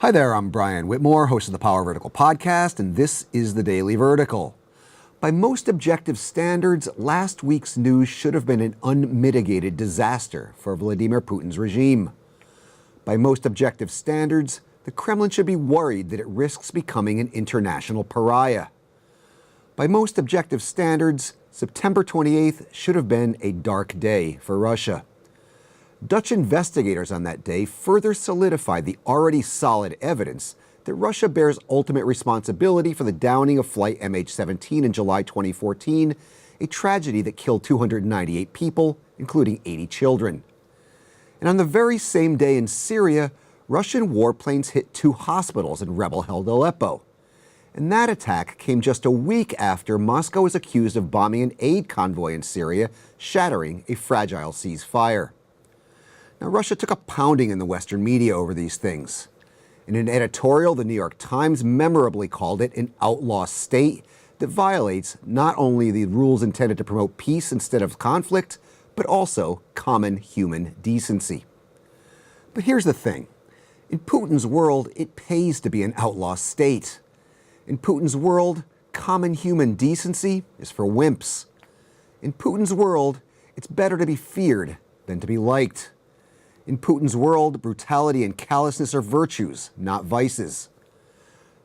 Hi there, I'm Brian Whitmore, host of the Power Vertical podcast, and this is the Daily Vertical. By most objective standards, last week's news should have been an unmitigated disaster for Vladimir Putin's regime. By most objective standards, the Kremlin should be worried that it risks becoming an international pariah. By most objective standards, September 28th should have been a dark day for Russia. Dutch investigators on that day further solidified the already solid evidence that Russia bears ultimate responsibility for the downing of flight MH17 in July 2014, a tragedy that killed 298 people, including 80 children. And on the very same day in Syria, Russian warplanes hit 2 hospitals in rebel-held Aleppo. And that attack came just a week after Moscow was accused of bombing an aid convoy in Syria, shattering a fragile ceasefire. Now, Russia took a pounding in the Western media over these things. In an editorial, the New York Times memorably called it an outlaw state that violates not only the rules intended to promote peace instead of conflict, but also common human decency. But here's the thing. In Putin's world, it pays to be an outlaw state. In Putin's world, common human decency is for wimps. In Putin's world, it's better to be feared than to be liked. In Putin's world, brutality and callousness are virtues, not vices.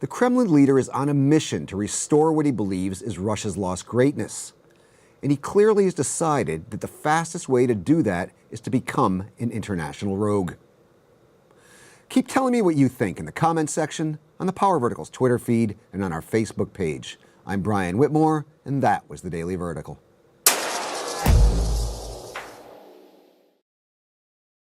The Kremlin leader is on a mission to restore what he believes is Russia's lost greatness. And he clearly has decided that the fastest way to do that is to become an international rogue. Keep telling me what you think in the comments section, on the Power Vertical's Twitter feed, and on our Facebook page. I'm Brian Whitmore, and that was the Daily Vertical.